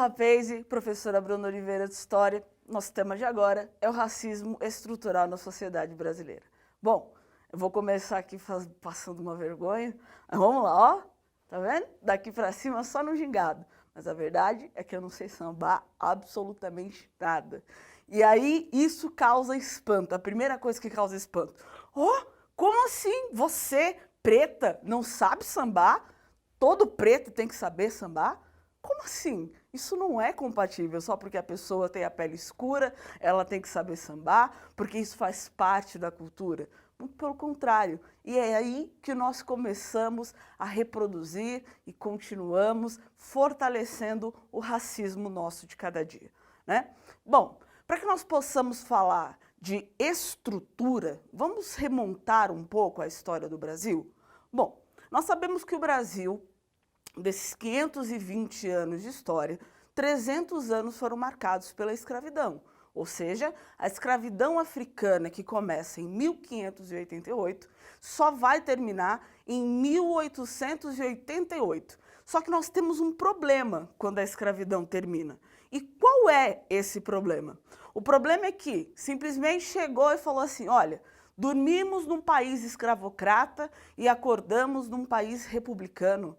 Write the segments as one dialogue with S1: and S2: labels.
S1: Paise, professora Bruna Oliveira de História. Nosso tema de agora é o racismo estrutural na sociedade brasileira. Bom, eu vou começar aqui passando uma vergonha. Mas vamos lá, ó. Tá vendo? Daqui pra cima só no gingado. Mas a verdade é que eu não sei sambar absolutamente nada. E aí isso causa espanto. A primeira coisa que causa espanto. Oh, como assim? Você, preta, não sabe sambar? Todo preto tem que saber sambar? Como assim? Isso não é compatível só porque a pessoa tem a pele escura, ela tem que saber sambar, porque isso faz parte da cultura. Muito pelo contrário. E é aí que nós começamos a reproduzir e continuamos fortalecendo o racismo nosso de cada dia, né? Bom, para que nós possamos falar de estrutura, vamos remontar um pouco a história do Brasil? Bom, nós sabemos que o Brasil, desses 520 anos de história, 300 anos foram marcados pela escravidão. Ou seja, a escravidão africana, que começa em 1588, só vai terminar em 1888. Só que nós temos um problema quando a escravidão termina. E qual é esse problema? O problema é que simplesmente chegou e falou assim, olha, dormimos num país escravocrata e acordamos num país republicano.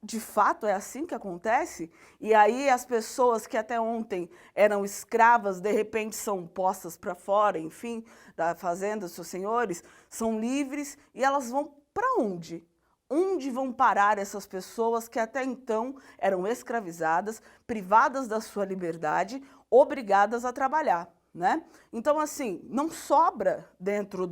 S1: De fato, é assim que acontece? E aí as pessoas que até ontem eram escravas, de repente são postas para fora, enfim, da fazenda, seus senhores, são livres e elas vão para onde? Onde vão parar essas pessoas que até então eram escravizadas, privadas da sua liberdade, obrigadas a trabalhar? Né? Então, assim, não sobra dentro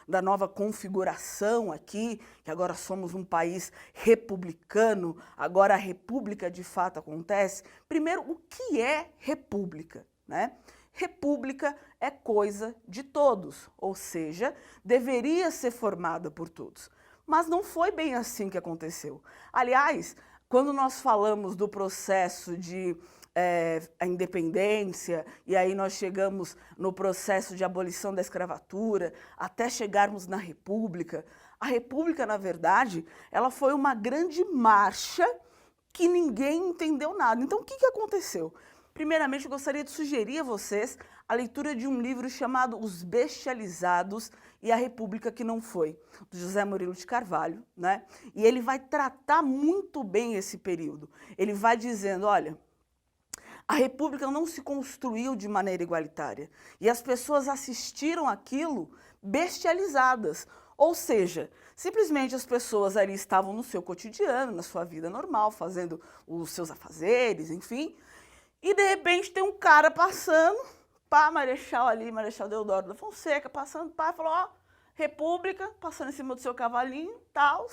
S1: da nova configuração aqui, que agora somos um país republicano, agora a república de fato acontece. Primeiro, o que é república? Né? República é coisa de todos, ou seja, deveria ser formada por todos. Mas não foi bem assim que aconteceu. Aliás, quando nós falamos do processo de a independência, e aí nós chegamos no processo de abolição da escravatura, até chegarmos na República. A República, na verdade, ela foi uma grande marcha que ninguém entendeu nada. Então, o que aconteceu? Primeiramente, eu gostaria de sugerir a vocês a leitura de um livro chamado Os Bestializados e a República que Não Foi, do José Murilo de Carvalho, né? E ele vai tratar muito bem esse período. Ele vai dizendo, olha, a República não se construiu de maneira igualitária e as pessoas assistiram aquilo bestializadas. Ou seja, simplesmente as pessoas ali estavam no seu cotidiano, na sua vida normal, fazendo os seus afazeres, enfim, e de repente tem um cara passando, pá, Marechal ali, Marechal Deodoro da Fonseca, passando, pá, falou, ó, República, passando em cima do seu cavalinho, tal,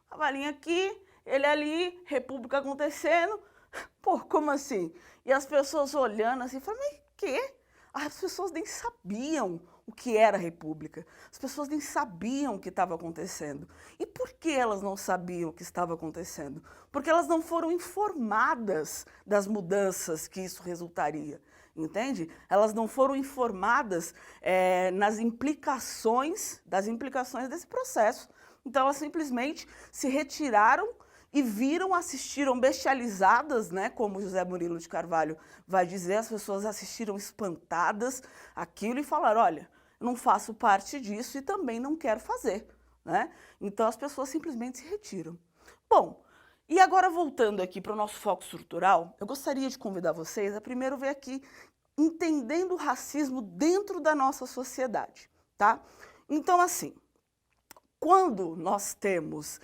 S1: cavalinho aqui, ele ali, República acontecendo. Pô, como assim? E as pessoas olhando assim, falando, mas quê? As pessoas nem sabiam o que era a República. As pessoas nem sabiam o que estava acontecendo. E por que elas não sabiam o que estava acontecendo? Porque elas não foram informadas das mudanças que isso resultaria. Entende? Elas não foram informadas das implicações desse processo. Então elas simplesmente se retiraram e viram, assistiram bestializadas, né, como José Murilo de Carvalho vai dizer, as pessoas assistiram espantadas aquilo e falaram, olha, eu não faço parte disso e também não quero fazer, né? Então as pessoas simplesmente se retiram. Bom, e agora voltando aqui para o nosso foco estrutural, eu gostaria de convidar vocês a primeiro ver aqui, entendendo o racismo dentro da nossa sociedade, tá? Então, assim, quando nós temos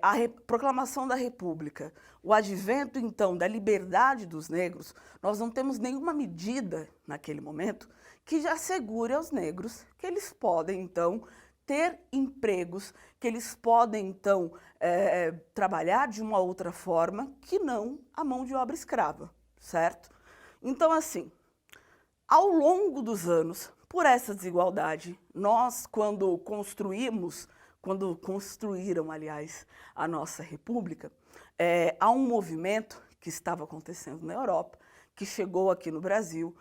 S1: a proclamação da República, o advento, então, da liberdade dos negros, nós não temos nenhuma medida, naquele momento, que já assegure aos negros que eles podem, então, ter empregos, que eles podem, então, trabalhar de uma outra forma que não a mão de obra escrava, certo? Então, assim, ao longo dos anos, por essa desigualdade, nós, quando construíram, aliás, a nossa república, há um movimento que estava acontecendo na Europa, que chegou aqui no Brasil,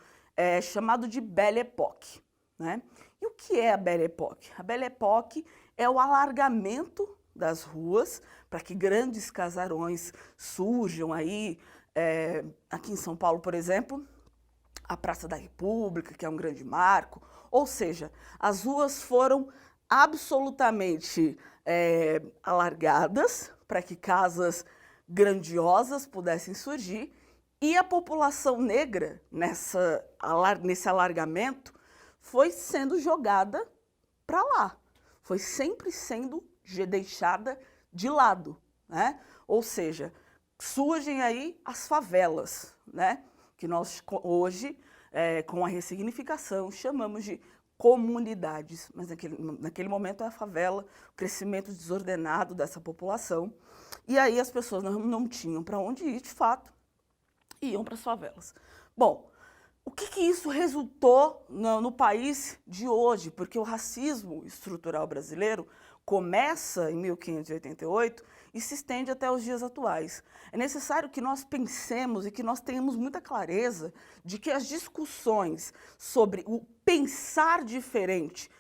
S1: chamado de Belle Époque, né? E o que é a Belle Époque? A Belle Époque é o alargamento das ruas para que grandes casarões surjam aí aqui em São Paulo, por exemplo, a Praça da República, que é um grande marco, ou seja, as ruas foram absolutamente alargadas para que casas grandiosas pudessem surgir e a população negra, nesse alargamento, foi sendo jogada para lá, foi sempre sendo deixada de lado, né? Ou seja, surgem aí as favelas, né? Que nós hoje, com a ressignificação, chamamos de comunidades, mas naquele momento é a favela, o crescimento desordenado dessa população, e aí as pessoas não tinham para onde ir, de fato, iam para as favelas. Bom, o que isso resultou no país de hoje? Porque o racismo estrutural brasileiro começa em 1588 e se estende até os dias atuais. É necessário que nós pensemos e que nós tenhamos muita clareza de que as discussões sobre o pensar diferente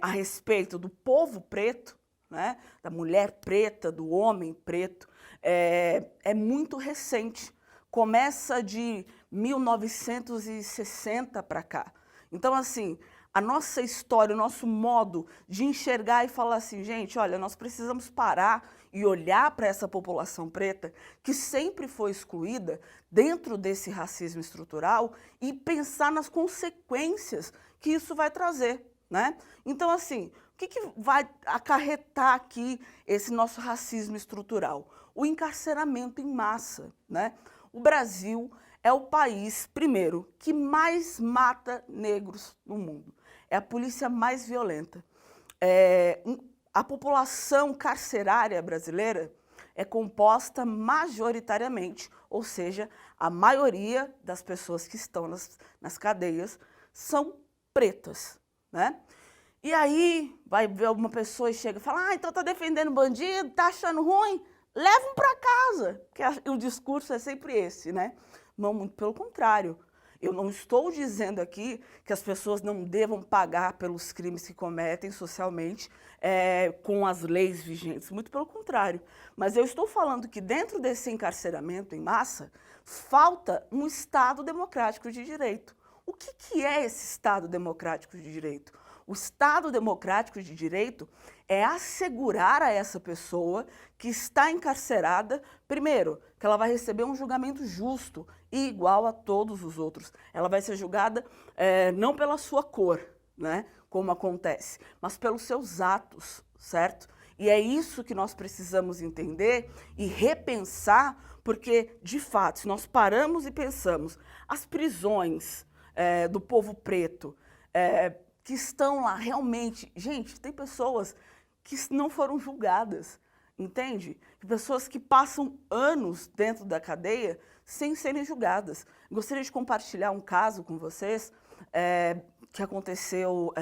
S1: a respeito do povo preto, né, da mulher preta, do homem preto, é muito recente. Começa de 1960 para cá. Então, assim, a nossa história, o nosso modo de enxergar e falar assim, gente, olha, nós precisamos parar e olhar para essa população preta que sempre foi excluída dentro desse racismo estrutural e pensar nas consequências que isso vai trazer, né? Então, assim, o que vai acarretar aqui esse nosso racismo estrutural? O encarceramento em massa, né? O Brasil é o país, primeiro, que mais mata negros no mundo. É a polícia mais violenta. A população carcerária brasileira é composta majoritariamente, ou seja, a maioria das pessoas que estão nas cadeias são pretas, né? E aí vai ver uma pessoa e chega e fala, então tá defendendo bandido, tá achando ruim? Levam para casa, porque o discurso é sempre esse, né? Não, muito pelo contrário. Eu não estou dizendo aqui que as pessoas não devam pagar pelos crimes que cometem socialmente com as leis vigentes, muito pelo contrário. Mas eu estou falando que dentro desse encarceramento em massa, falta um Estado democrático de direito. O que é esse Estado democrático de direito? O Estado democrático de direito é assegurar a essa pessoa que está encarcerada, primeiro, que ela vai receber um julgamento justo e igual a todos os outros. Ela vai ser julgada não pela sua cor, né, como acontece, mas pelos seus atos, certo? E é isso que nós precisamos entender e repensar, porque, de fato, se nós paramos e pensamos, as prisões do povo preto, que estão lá realmente... Gente, tem pessoas que não foram julgadas, entende? Pessoas que passam anos dentro da cadeia sem serem julgadas. Gostaria de compartilhar um caso com vocês que aconteceu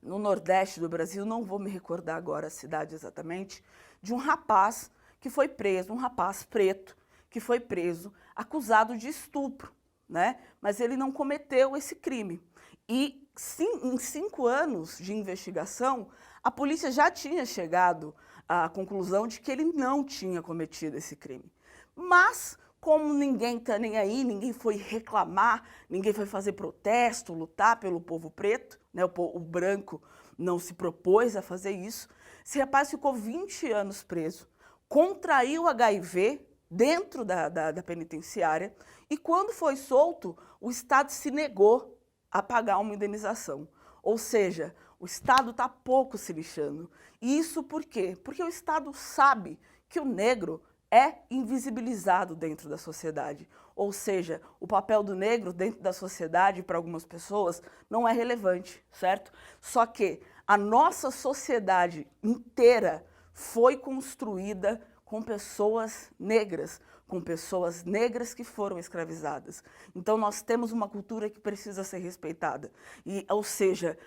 S1: no Nordeste do Brasil, não vou me recordar agora a cidade exatamente, de um rapaz que foi preso, um rapaz preto, que foi preso, acusado de estupro, né? Mas ele não cometeu esse crime. E em 5 anos de investigação, a polícia já tinha chegado à conclusão de que ele não tinha cometido esse crime. Mas, como ninguém está nem aí, ninguém foi reclamar, ninguém foi fazer protesto, lutar pelo povo preto, né? O branco não se propôs a fazer isso, esse rapaz ficou 20 anos preso, contraiu HIV dentro da penitenciária e, quando foi solto, o Estado se negou a pagar uma indenização. Ou seja, o Estado está pouco se lixando. E isso por quê? Porque o Estado sabe que o negro é invisibilizado dentro da sociedade. Ou seja, o papel do negro dentro da sociedade, para algumas pessoas, não é relevante, certo? Só que a nossa sociedade inteira foi construída com pessoas negras que foram escravizadas. Então, nós temos uma cultura que precisa ser respeitada. Ou seja,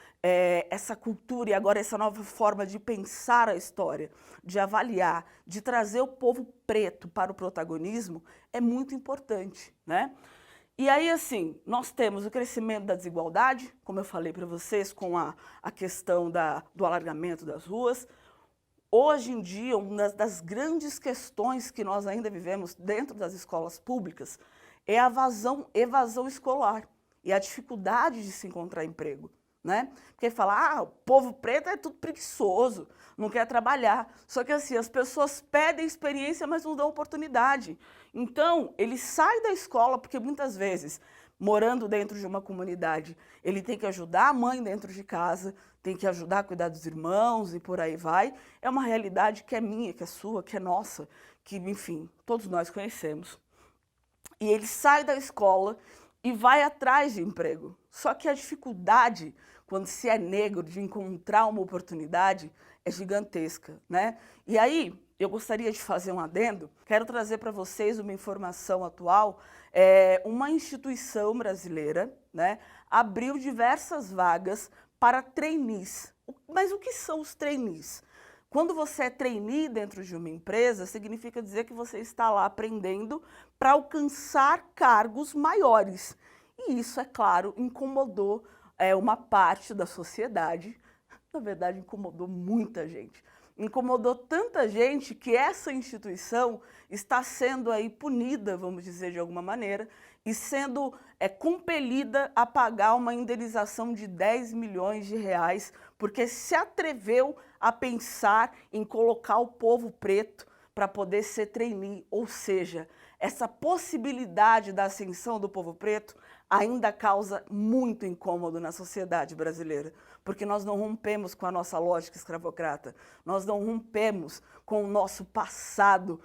S1: essa cultura e agora essa nova forma de pensar a história, de avaliar, de trazer o povo preto para o protagonismo, é muito importante, né? E aí, assim, nós temos o crescimento da desigualdade, como eu falei para vocês, com a questão do alargamento das ruas, hoje em dia, uma das grandes questões que nós ainda vivemos dentro das escolas públicas é a evasão escolar e a dificuldade de se encontrar emprego, né? Porque fala, o povo preto é tudo preguiçoso, não quer trabalhar. Só que assim, as pessoas pedem experiência, mas não dão oportunidade. Então, ele sai da escola porque muitas vezes, morando dentro de uma comunidade, ele tem que ajudar a mãe dentro de casa, tem que ajudar a cuidar dos irmãos e por aí vai. É uma realidade que é minha, que é sua, que é nossa, que, enfim, todos nós conhecemos. E ele sai da escola e vai atrás de emprego. Só que a dificuldade, quando se é negro, de encontrar uma oportunidade, é gigantesca, né? E aí, eu gostaria de fazer um adendo, quero trazer para vocês uma informação atual. Uma instituição brasileira, né, abriu diversas vagas para trainees. Mas o que são os trainees? Quando você é trainee dentro de uma empresa, significa dizer que você está lá aprendendo para alcançar cargos maiores. E isso, é claro, incomodou uma parte da sociedade. Na verdade, incomodou muita gente. Incomodou tanta gente que essa instituição está sendo aí punida, vamos dizer de alguma maneira, e sendo compelida a pagar uma indenização de 10 milhões de reais, porque se atreveu a pensar em colocar o povo preto para poder ser trainee, ou seja, essa possibilidade da ascensão do povo preto ainda causa muito incômodo na sociedade brasileira, porque nós não rompemos com a nossa lógica escravocrata, nós não rompemos com o nosso passado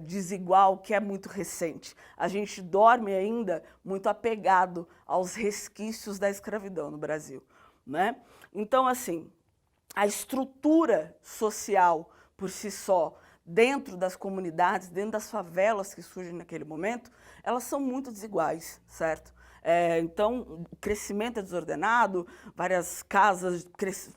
S1: desigual, que é muito recente. A gente dorme ainda muito apegado aos resquícios da escravidão no Brasil, né? Então, assim, a estrutura social por si só, dentro das comunidades, dentro das favelas que surgem naquele momento, elas são muito desiguais, certo? Então, o crescimento é desordenado, várias casas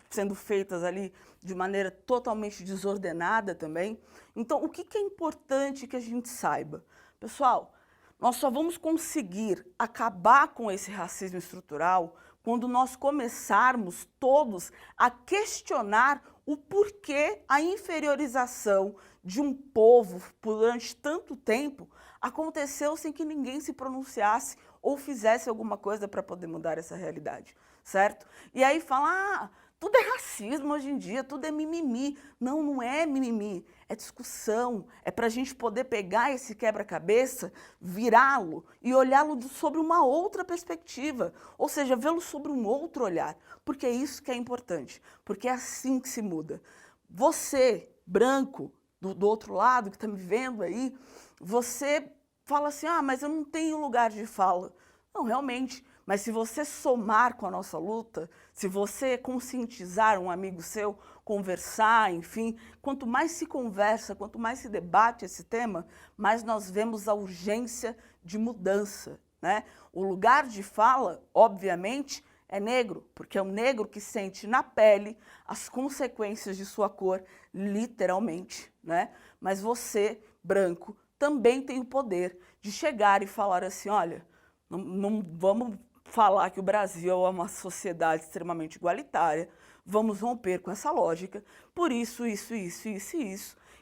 S1: sendo feitas ali de maneira totalmente desordenada também. Então, o que é importante que a gente saiba? Pessoal, nós só vamos conseguir acabar com esse racismo estrutural quando nós começarmos todos a questionar o porquê a inferiorização de um povo durante tanto tempo aconteceu sem que ninguém se pronunciasse ou fizesse alguma coisa para poder mudar essa realidade, certo? E aí fala, tudo é racismo hoje em dia, tudo é mimimi. Não, não é mimimi, é discussão, é para a gente poder pegar esse quebra-cabeça, virá-lo e olhá-lo sobre uma outra perspectiva, ou seja, vê-lo sobre um outro olhar, porque é isso que é importante, porque é assim que se muda. Você, branco, do outro lado, que está me vendo aí, você fala assim, mas eu não tenho lugar de fala. Não, realmente, mas se você somar com a nossa luta, se você conscientizar um amigo seu, conversar, enfim, quanto mais se conversa, quanto mais se debate esse tema, mais nós vemos a urgência de mudança, né? O lugar de fala, obviamente, é negro, porque é o negro que sente na pele as consequências de sua cor, literalmente, né? Mas você, branco, também tem o poder de chegar e falar assim, olha, não vamos falar que o Brasil é uma sociedade extremamente igualitária, vamos romper com essa lógica, por isso, isso,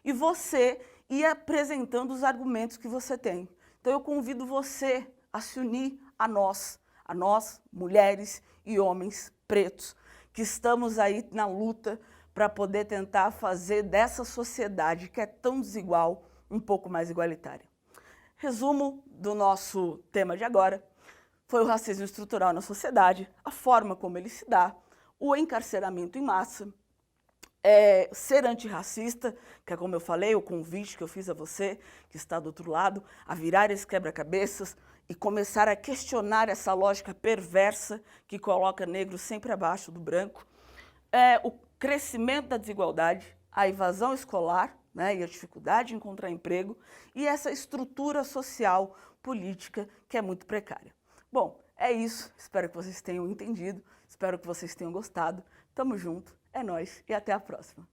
S1: e você ir apresentando os argumentos que você tem. Então eu convido você a se unir a nós, mulheres e homens pretos, que estamos aí na luta para poder tentar fazer dessa sociedade que é tão desigual um pouco mais igualitária. Resumo do nosso tema de agora foi o racismo estrutural na sociedade, a forma como ele se dá, o encarceramento em massa, ser antirracista, que é como eu falei, o convite que eu fiz a você, que está do outro lado, a virar esse quebra-cabeças e começar a questionar essa lógica perversa que coloca negro sempre abaixo do branco, o crescimento da desigualdade, a evasão escolar, né, e a dificuldade de encontrar emprego, e essa estrutura social, política, que é muito precária. Bom, é isso. Espero que vocês tenham entendido, espero que vocês tenham gostado. Tamo junto, é nóis e até a próxima.